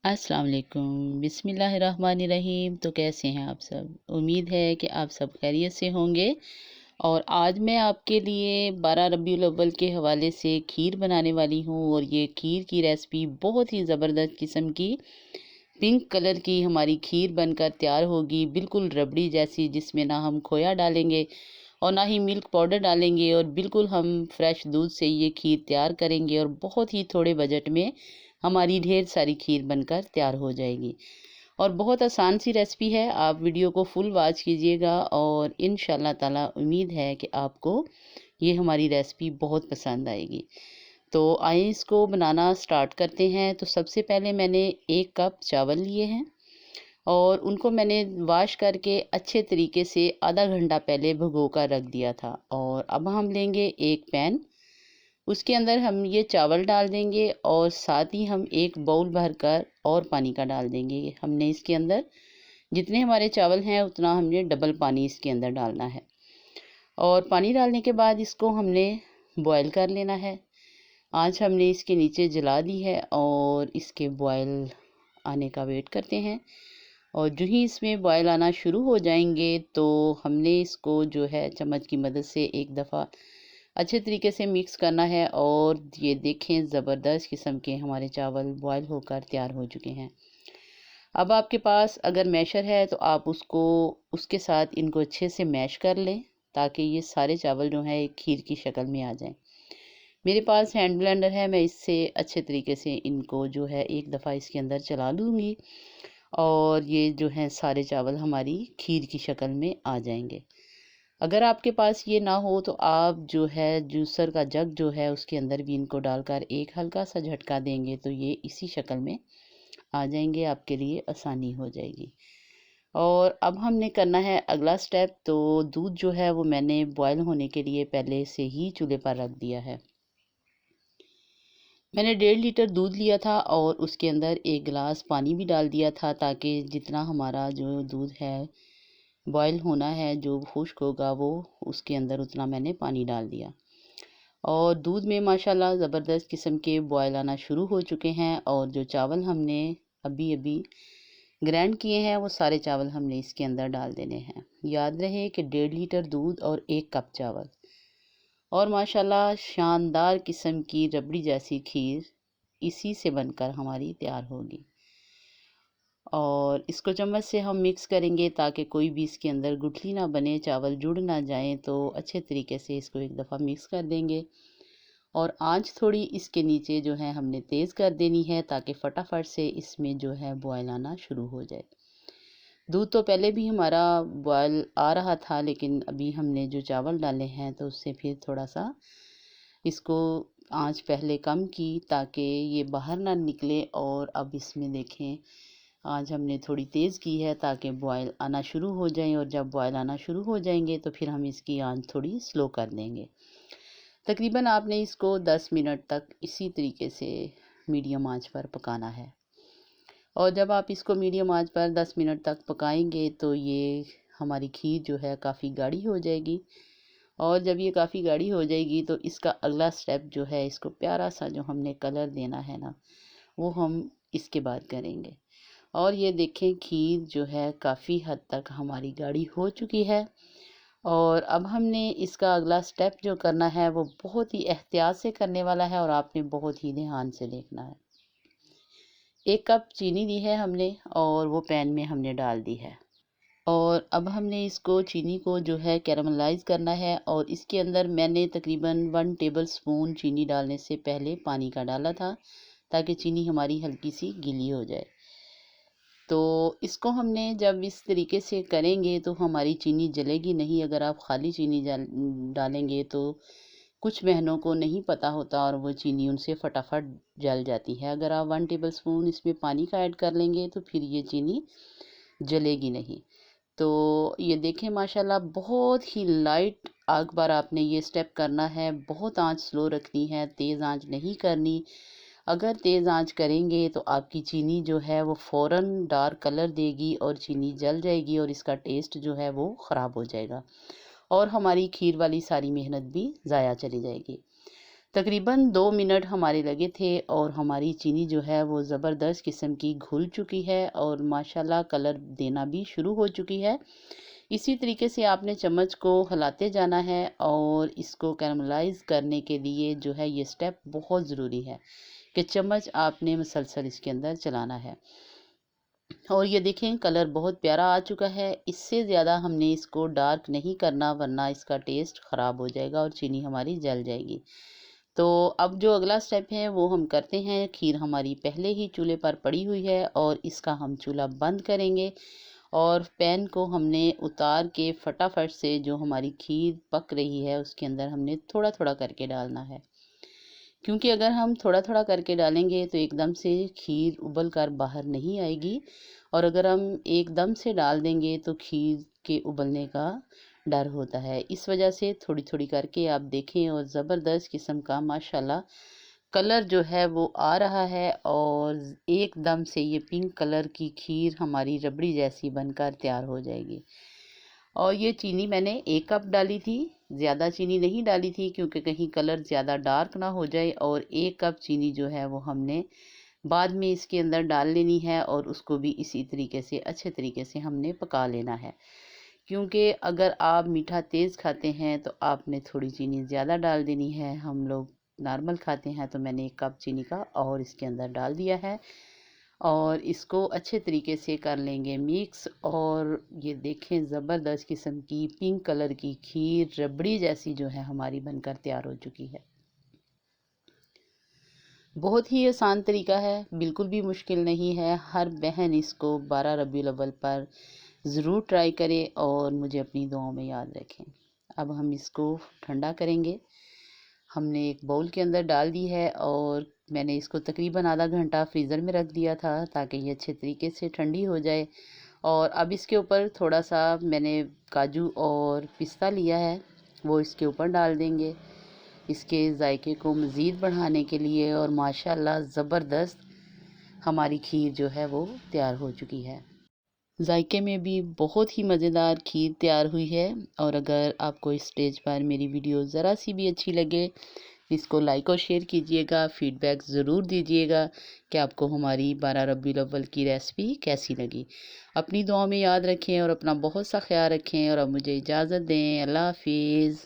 अस्सलाम वालेकुम बिस्मिल्लाहिर्रहमानिर्रहीम। तो कैसे हैं आप सब? उम्मीद है कि आप सब खैरियत से होंगे। और आज मैं आपके लिए 12 रबीउल अव्वल के हवाले से खीर बनाने वाली हूँ। और ये खीर की रेसिपी बहुत ही ज़बरदस्त किस्म की पिंक कलर की हमारी खीर बनकर तैयार होगी, बिल्कुल रबड़ी जैसी, जिसमें ना हम खोया डालेंगे और ना ही मिल्क पाउडर डालेंगे। और बिल्कुल हम फ्रेश दूध से ये खीर तैयार करेंगे और बहुत ही थोड़े बजट में हमारी ढेर सारी खीर बनकर तैयार हो जाएगी। और बहुत आसान सी रेसिपी है, आप वीडियो को फुल वॉच कीजिएगा और इंशाल्लाह ताला उम्मीद है कि आपको ये हमारी रेसिपी बहुत पसंद आएगी। तो आइए इसको बनाना स्टार्ट करते हैं। तो सबसे पहले मैंने 1 कप चावल लिए हैं और उनको मैंने वॉश करके अच्छे तरीके से आधा घंटा पहले भिगो कर रख दिया था। और अब हम लेंगे एक पैन, उसके अंदर हम ये चावल डाल देंगे और साथ ही हम एक बाउल भरकर और पानी का डाल देंगे। हमने इसके अंदर जितने हमारे चावल हैं उतना हमने डबल पानी इसके अंदर डालना है। और पानी डालने के बाद इसको हमने बॉयल कर लेना है। आज हमने इसके नीचे जला दी है और इसके बॉयल आने का वेट करते हैं। और जो ही इसमें बॉयल आना शुरू हो जाएंगे तो हमने इसको जो है चम्मच की मदद से एक दफ़ा अच्छे तरीके से मिक्स करना है। और ये देखें, ज़बरदस्त किस्म के हमारे चावल बॉयल होकर तैयार हो चुके हैं। अब आपके पास अगर मैशर है तो आप उसको उसके साथ इनको अच्छे से मैश कर लें ताकि ये सारे चावल जो हैं एक खीर की शक्ल में आ जाएं। मेरे पास हैंड ब्लेंडर है, मैं इससे अच्छे तरीके से इनको जो है एक दफ़ा इसके अंदर चला लूँगी और ये जो है सारे चावल हमारी खीर की शक्ल में आ जाएंगे। अगर आपके पास ये ना हो तो आप जो है जूसर का जग जो है उसके अंदर भी इनको डालकर एक हल्का सा झटका देंगे तो ये इसी शक्ल में आ जाएंगे, आपके लिए आसानी हो जाएगी। और अब हमने करना है अगला स्टेप। तो दूध जो है वो मैंने बॉयल होने के लिए पहले से ही चूल्हे पर रख दिया है। मैंने 1.5 लीटर दूध लिया था और उसके अंदर 1 गिलास पानी भी डाल दिया था ताकि जितना हमारा जो दूध है बॉयल होना है, जो खुश्क होगा वो उसके अंदर उतना मैंने पानी डाल दिया। और दूध में माशाल्लाह ज़बरदस्त किस्म के बॉयल आना शुरू हो चुके हैं। और जो चावल हमने अभी अभी ग्राइंड किए हैं वो सारे चावल हमने इसके अंदर डाल देने हैं। याद रहे कि 1.5 लीटर दूध और 1 कप चावल। और माशाल्लाह शानदार किस्म की रबड़ी जैसी खीर इसी से बनकर हमारी तैयार होगी। और इसको चम्मच से हम मिक्स करेंगे ताकि कोई भी इसके अंदर गुठली ना बने, चावल जुड़ ना जाएं। तो अच्छे तरीके से इसको एक दफ़ा मिक्स कर देंगे। और आंच थोड़ी इसके नीचे जो है हमने तेज़ कर देनी है ताकि फटाफट से इसमें जो है बॉयल आना शुरू हो जाए। दूध तो पहले भी हमारा बॉयल आ रहा था, लेकिन अभी हमने जो चावल डाले हैं तो उससे फिर थोड़ा सा इसको आंच पहले कम की ताकि ये बाहर ना निकले। और अब इसमें देखें, आज हमने थोड़ी तेज़ की है ताकि बॉयल आना शुरू हो जाए। और जब बॉयल आना शुरू हो जाएंगे तो फिर हम इसकी आंच थोड़ी स्लो कर देंगे। तकरीबन आपने इसको 10 मिनट तक इसी तरीके से मीडियम आंच पर पकाना है। और जब आप इसको मीडियम आंच पर 10 मिनट तक पकाएंगे तो ये हमारी खीर जो है काफ़ी गाढ़ी हो जाएगी। और जब ये काफ़ी गाढ़ी हो जाएगी तो इसका अगला स्टेप जो है, इसको प्यारा सा जो हमने कलर देना है ना, वो हम इसके बाद करेंगे। और ये देखें, खीर जो है काफ़ी हद तक हमारी गाढ़ी हो चुकी है। और अब हमने इसका अगला स्टेप जो करना है वो बहुत ही एहतियात से करने वाला है और आपने बहुत ही ध्यान से देखना है। 1 कप चीनी ली है हमने और वो पैन में हमने डाल दी है। और अब हमने इसको चीनी को जो है कैरामलाइज़ करना है। और इसके अंदर मैंने तकरीबन 1 टेबल स्पून चीनी डालने से पहले पानी का डाला था ताकि चीनी हमारी हल्की सी गीली हो जाए। तो इसको हमने जब इस तरीके से करेंगे तो हमारी चीनी जलेगी नहीं। अगर आप खाली चीनी डालेंगे तो कुछ बहनों को नहीं पता होता और वो चीनी उनसे फटाफट जल जाती है। अगर आप 1 टेबल स्पून इसमें पानी का ऐड कर लेंगे तो फिर ये चीनी जलेगी नहीं। तो ये देखें, माशाल्लाह बहुत ही लाइट आग पर आपने ये स्टेप करना है। बहुत आंच स्लो रखनी है, तेज़ आंच नहीं करनी। अगर तेज़ आंच करेंगे तो आपकी चीनी जो है वो फ़ौरन डार्क कलर देगी और चीनी जल जाएगी और इसका टेस्ट जो है वो ख़राब हो जाएगा और हमारी खीर वाली सारी मेहनत भी ज़ाया चली जाएगी। तकरीबन 2 मिनट हमारे लगे थे और हमारी चीनी जो है वो ज़बरदस्त किस्म की घुल चुकी है और माशाल्लाह कलर देना भी शुरू हो चुकी है। इसी तरीके से आपने चम्मच को हिलाते जाना है और इसको कैरमलाइज़ करने के लिए जो है ये स्टेप बहुत ज़रूरी है कि चम्मच आपने मुसलसल इसके अंदर चलाना है। और ये देखें कलर बहुत प्यारा आ चुका है। इससे ज़्यादा हमने इसको डार्क नहीं करना वरना इसका टेस्ट ख़राब हो जाएगा और चीनी हमारी जल जाएगी। तो अब जो अगला स्टेप है वो हम करते हैं। खीर हमारी पहले ही चूल्हे पर पड़ी हुई है और इसका हम चूल्हा बंद करेंगे और पैन को हमने उतार के फटाफट से जो हमारी खीर पक रही है उसके अंदर हमने थोड़ा थोड़ा करके डालना है, क्योंकि अगर हम थोड़ा थोड़ा करके डालेंगे तो एकदम से खीर उबल कर बाहर नहीं आएगी और अगर हम एकदम से डाल देंगे तो खीर के उबलने का डर होता है। इस वजह से थोड़ी थोड़ी करके आप देखें और ज़बरदस्त किस्म का माशाल्लाह कलर जो है वो आ रहा है और एकदम से ये पिंक कलर की खीर हमारी रबड़ी जैसी बनकर तैयार हो जाएगी। और ये चीनी मैंने 1 कप डाली थी, ज़्यादा चीनी नहीं डाली थी क्योंकि कहीं कलर ज़्यादा डार्क ना हो जाए और 1 कप चीनी जो है वो हमने बाद में इसके अंदर डाल लेनी है और उसको भी इसी तरीके से अच्छे तरीके से हमने पका लेना है। क्योंकि अगर आप मीठा तेज़ खाते हैं तो आपने थोड़ी चीनी ज़्यादा डाल देनी है। हम लोग नॉर्मल खाते हैं तो मैंने 1 कप चीनी का और इसके अंदर डाल दिया है और इसको अच्छे तरीके से कर लेंगे मिक्स। और ये देखें ज़बरदस्त किस्म की पिंक कलर की खीर रबड़ी जैसी जो है हमारी बनकर तैयार हो चुकी है। बहुत ही आसान तरीका है, बिल्कुल भी मुश्किल नहीं है। हर बहन इसको 12 रबीउल अव्वल पर ज़रूर ट्राई करे और मुझे अपनी दुआओं में याद रखें। अब हम इसको ठंडा करेंगे। हमने एक बाउल के अंदर डाल दी है और मैंने इसको तकरीबन आधा घंटा फ्रीज़र में रख दिया था ताकि ये अच्छे तरीके से ठंडी हो जाए। और अब इसके ऊपर थोड़ा सा मैंने काजू और पिस्ता लिया है, वो इसके ऊपर डाल देंगे इसके ज़ायके को मज़ीद बढ़ाने के लिए। और माशाल्लाह ज़बरदस्त हमारी खीर जो है वो तैयार हो चुकी है। जायके में भी बहुत ही मज़ेदार खीर तैयार हुई है। और अगर आपको इस स्टेज पर मेरी वीडियो ज़रा सी भी अच्छी लगे इसको लाइक और शेयर कीजिएगा। फीडबैक ज़रूर दीजिएगा कि आपको हमारी 12 रबीउल अव्वल की रेसिपी कैसी लगी। अपनी दुआ में याद रखें और अपना बहुत सा ख्याल रखें और अब मुझे इजाज़त दें। अल्लाह हाफिज़।